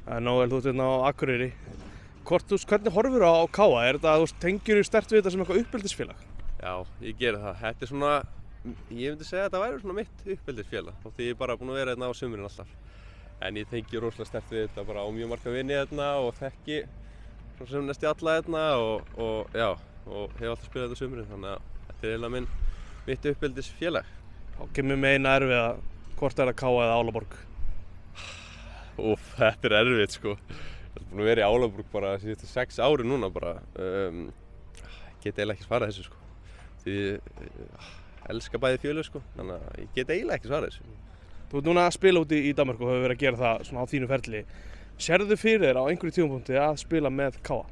Nóel, þú ert hérna á Akureyri. Hvernig horfir á Káa? Tengirðu sterkt við þetta sem eitthvað uppeldisfélag? Já, ég geri það. Þetta er svona, ég myndi segja að þetta væri svona mitt uppeldisfélag. Því ég er bara búinn að vera hérna á sumrin alltaf. En ég tengi rosalega sterkt við þetta bara á mjög marga vini hérna og þekki svona sem næstu alla hérna og hef alltaf spilað þetta á sumrin. Þannig að þetta er eiginlega mitt uppeldisfélag. Þá kemur með eina erfiða, hvort er það Káa eða Álaborg? Úff, þetta er erfitt sko. Ég er búinn að vera í Álaborg bara síðustu 6 ári núna bara. Get eiginlega ekki svarað þessu sko. Því ég elska bæði félög sko, þannig að ég get eiginlega ekki svarað þessu. Þú ert núna að spila úti í Danmörku og hefur verið að gera það svona á þínu ferli. Sérðu fyrir þér á einhverju tímapunkti að spila með Káa?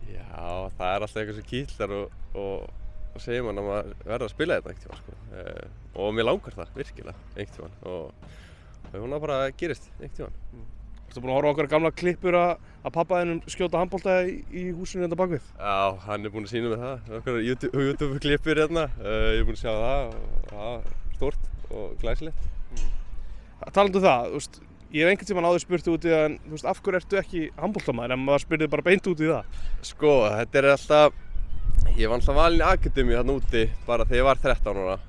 Já, það er alltaf eitthvað sem kitlar og segir mann að maður verður að spila þetta einhvern tímann sko. Og mér langar það virkilega einhvern tímann og hún bara gerist einhvern tímann. Ertu búinn að horfa á okkar gamla klippur að pappa þínum skjóta handbolta í húsinu hérna bakvið? Já, hann er búinn að sýna mig það. Okkar YouTube klippur hérna. Ég er búinn að sjá það og það er stórt og glæsilegt. Talandi um það, ég hef einhvern tímann áður spurt út í það, en af hverju ertu ekki handboltamaður en maður spurði bara beint út í það? Sko, þetta er alltaf, ég var alltaf valinn í akademíu hérna úti bara þegar ég var 13 ára.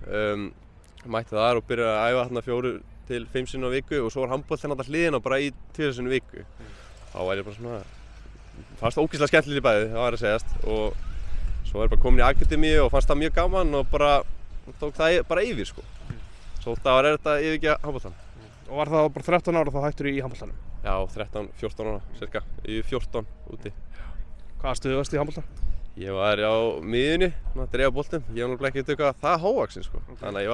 Mætti þar og byrjaði að æfa hérna 4 til 5 sinnum á viku og svo var handboltinn alltaf hliðina bara í 2 sinnum á viku. Þá var ég bara svona, fannst það ógeðslega skemmtilegt í bæði, það var að segjast. Og svo var ég bara komin í akademíu og fannst það mjög gaman og bara tók það bara yfir sko. Svo það var erfitt að yfirgefa handboltann. Og var það bara 13 ára þá hættur í handboltanum? Já, 13-14 ára cirka, í 14 úti. Hvaða stöðu varstu í handbolta? Ég var á miðjunni, að dreifa boltum. Ég var náttúrulega ekki eitthvað það hávaxinn sko. Þannig að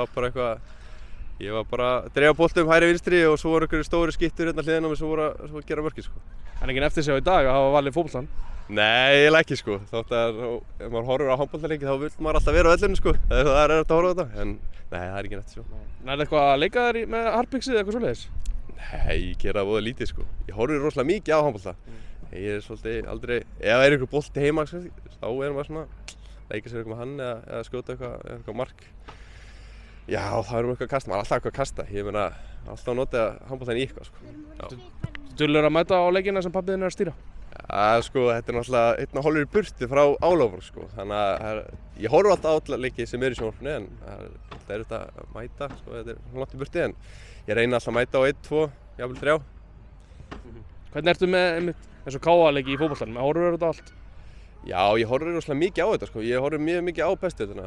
ég var bara að dreifa boltum hægri vinstri og svo voru einhverjir stóri skittur hérna hliðina á mig svo voru að gera mörkin sko. En enginn eftir sig á í dag að hafa valið fótboltann? Nei, eiginlega ekki sko. Þótt að ef maður horfir á handboltaleiki þá vill maður alltaf vera á vellinu sko. Það er erfitt að horfa á þetta, en nei, það er enginn eftir sig. Er það eitthvað að leika þér með harpixið eða eitthvað svoleiðis? Nei, ég gera það voða lítið sko. Ég horfir rosalega mikið á handbolta. Ég er svolítið aldrei, ef það er einhver bolti heima þá er maður svona leika sér eitthvað með hann eða skjóta eitthvað mark. Já, þá erum við eitthvað að kasta, maður er alltaf eitthvað að kasta. Ég meina, alltaf að nota handboltann í eitthvað sko. Dullur að mæta á leikina sem pabbi þinn er að stýra? Já, sko, þetta er náttúrulega einn og hálfur í burtu frá Álaborg sko. Þannig að ég horfi alltaf á alla leiki sem eru í sjónvarpinu en það er þetta að mæta, sko, þetta er langt í burtu en ég reyni alltaf að mæta á 1, 2, jafnvel 3. Hvernig ertu með eins og Káa-leiki í fótboltanum? Horfir þetta allt? Já, ég horfir rosalega mikið á þetta sko. Ég horfir mjög mikið á bestuðina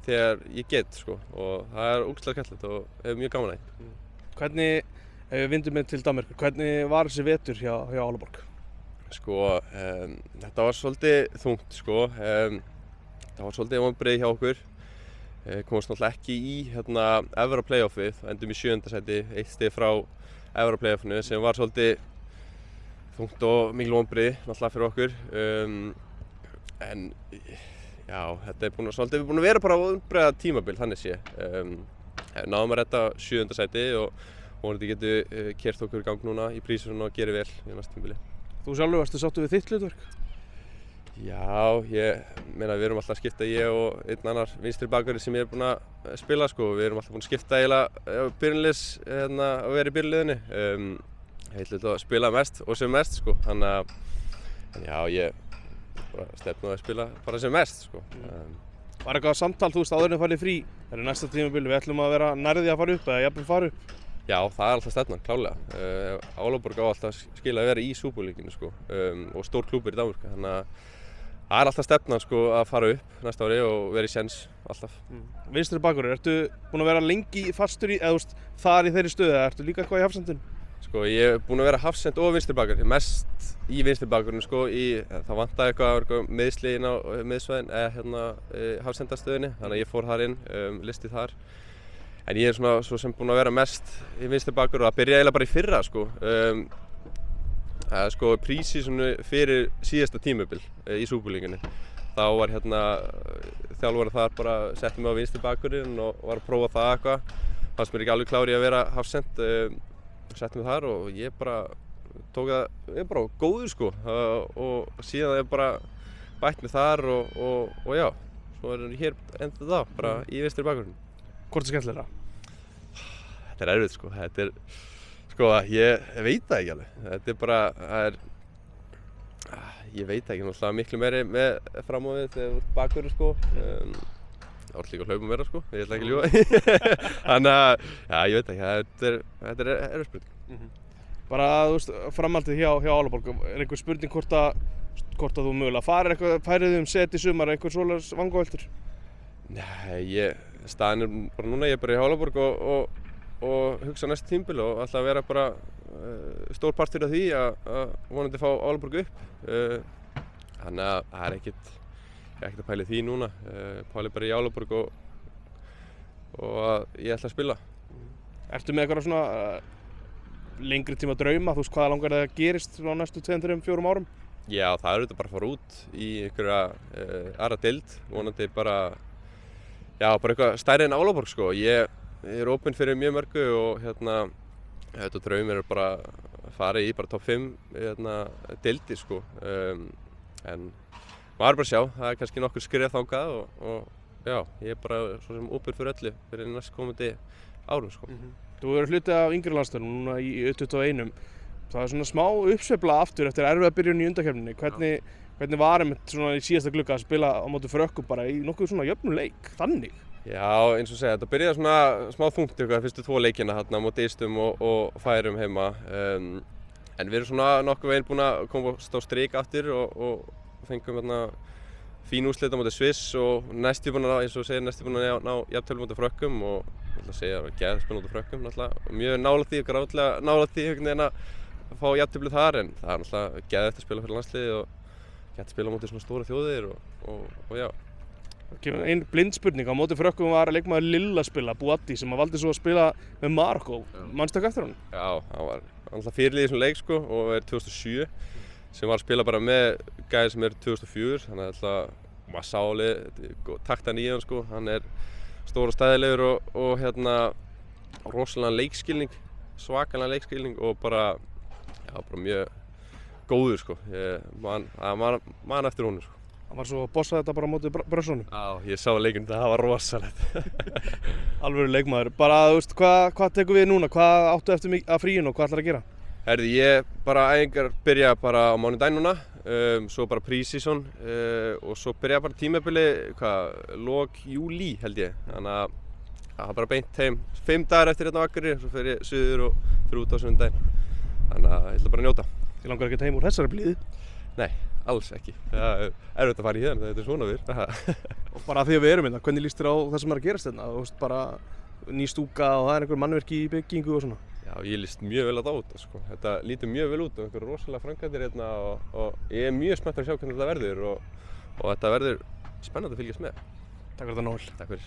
þegar ég get sko og það er ógeðslega skemmtilegt og hefur mjög gaman að því. Hvernig, ef við vindum með til Danmörku, hvernig var þessi vetur hjá Álaborg? Sko, þetta var svolítið þungt sko. Það var svolítið vonbrigði hjá okkur. Komast náttúrulega ekki í Evra playoffið, endum í 7. sæti, 1 stig frá Evra playoffinu sem var svolítið þungt og mikil vonbrigði náttúrulega fyrir okkur. En já, þetta er búin að vera bara vonbrigða tímabil þannig sé. Náðum að redda 7. sæti og vonandi getum keyrt okkur í gang núna í prísinu og gerir vel í næsta tímabili. Þú sjálfur varstu sáttur við þitt hlutverk? Já, ég meina við erum alltaf að skipta ég og einn annar vinstri bakverði sem ég er búinn að spila sko. Við erum alltaf búin að skipta eiginlega byrjunliðs að vera í byrjunliðinu. Heilt að spila mest og sem mest sko. Þannig að já, ég bara stefnu að spila bara sem mest sko. Var eitthvað samtal, áður en farið frí? Það er næsta tímabili, við ætlum að vera nærði að fara upp eða jafnvel fara upp? Já, það er alltaf stefnan, klálega. Álaborg á alltaf skilja að vera í Súperlíkinu sko, og stór klúbbur í Danmörku. Þannig að það er alltaf stefnan sko, að fara upp næsta ári og vera í séns alltaf. Vinstri bakvörður, ertu búinn að vera lengi fastur í, eða þar í þeirri stöðu, eða ertu líka eitthvað í hafsendinu? Sko, ég er búinn að vera hafsend og vinstri bakvörður, mest í vinstri bakvörðinu sko, það vantaði eitthvað meiðsli inn á miðsvæðin eða hafsendastöðunni, þannig að ég fór þar inn, listið þar. En ég er svona svo sem búinn að vera mest í vinstri bakvörð og að byrja eiginlega bara í fyrra sko. Sko prísísonu fyrir síðasta tímabil í Súperlíkinni. Þá var þjálfarinn þar bara setti mig á vinstri bakvörðinn og var að prófa það eitthvað. Fannst mér ekki alveg klár í að vera hafsend. Setti mig þar og ég bara tók það, ég er bara góður sko. Og síðan ég bara bætt mig þar og já, svo er ég hér enda þá, bara í vinstri bakvörðinn. Hvort er skemmtilegra? Þetta er erfitt sko, Sko, ég veit það ekki alveg. Þetta er bara, ég veit ekki, náttúrulega miklu meiri með fram á við þegar þú ert bakverður, sko. Það var líka að hlaupa meira, sko, ég ætla ekki að ljúga. Þannig að, já, ég veit ekki, þetta er erfið spurning. Bara, þú veist, framhaldið hjá Álaborg, er einhver spurning hvort að þú mögulega færið set í sumar, einhver svoleiðis vangaveltur? Nei, staðan er bara núna, ég er bara í Álaborg og hugsa næsta tímabil og ætla að vera bara stór partur af því að vonandi fá Álaborg upp. Þannig að það er ekkert að pæla í því núna. Pæli bara í Álaborg og að ég ætla að spila. Ertu með eitthvað svona lengri tíma drauma, þú veist hvað langar það að gerist á næstu 2, 3, 4 árum? Já, það er auðvitað bara að fara út í einhverja aðra deild, vonandi bara eitthvað stærri en Álaborg, sko. Ég er opinn fyrir mjög mörgu og þetta draumur er bara að fara í bara topp 5 deildir, sko. En maður er bara að sjá, það er kannski nokkur skref þangað og já, ég er bara svo sem opinn fyrir öllu fyrir næst komandi árum, sko. Þú hefur hlutið af yngri landsliðum núna í U21. Það er svona smá uppsveifla aftur eftir erfiða byrjun í undankeppninni. Hvernig var einmitt svona í síðasta glugga að spila á móti Frökkum bara í nokkuð svona jöfnum leik, þannig? Já, eins og segja, þetta byrjaði svona smá þungt fyrstu 2 leikina þarna móti Eistum og Færum heima. En við erum svona nokkuð veginn búin að komast á strik aftur og fengum fín úrslit á móti Sviss og næstu búin að ná jafntölu móti Frökkum og ég ætla að segja að geða spila móti Frökkum náttúrulega. Mjög nálægt því, gráðlega nálægt því að fá jafntölu þar en það er náttúrulega geðveikt að spila fyrir landsliðið og geta spila móti svona stóra þjóðir og já. Ein blind spurning, á móti Frökkum var leikmaður Lilla að spila, Bouatti, sem valdi svo að spila með Marokko. Manstu ekki eftir honum? Já, hann var náttúrulega fyrirliði í þessum leik, sko, og er 2007 sem var að spila bara með gæði sem er 2004, þannig að maður sá alveg taktan í hann, sko. Hann er stór og stæðilegur og rosalega leikskilning, svakalega leikskilning og bara mjög góður, sko. Ég man eftir honum, sko. Hann var svo að bossa þetta bara á móti Brössunum. Já, ég sá leikinn, það var rosalegt. Alvöru leikmaður. Bara, þú veist, hvað tekur við núna? Hvað áttu eftir að fríinu og hvað ætlar að gera? Herði, ég æfingar byrja bara á mánudaginn núna, svo bara pre-season og svo byrja bara tímabili, lok júlí held ég. Þannig að það er bara beint heim 5 dagar eftir hérna á Akureyri, svo fer ég suður og fyrir út á sunnudaginn. Þannig að ég ætla bara að njóta. Þið langar ekkert heim úr þessari blíðu? Nei, alls ekki. Það er erfitt að fara í hérna, þetta er svona við. Og bara því að við erum hérna, hvernig líst þér á það sem er að gerast hérna? Þú veist, bara ný stúka og það er einhver mannverki í byggingu og svona? Já, ég líst mjög vel á þetta, sko. Þetta lítur mjög vel út og einhverja rosalega framkvæmdir hérna og ég er mjög spenntur að sjá hvernig þetta verður og þetta verður spennandi að fylgjast með. Takk fyrir þetta, Nóel. Takk fyrir.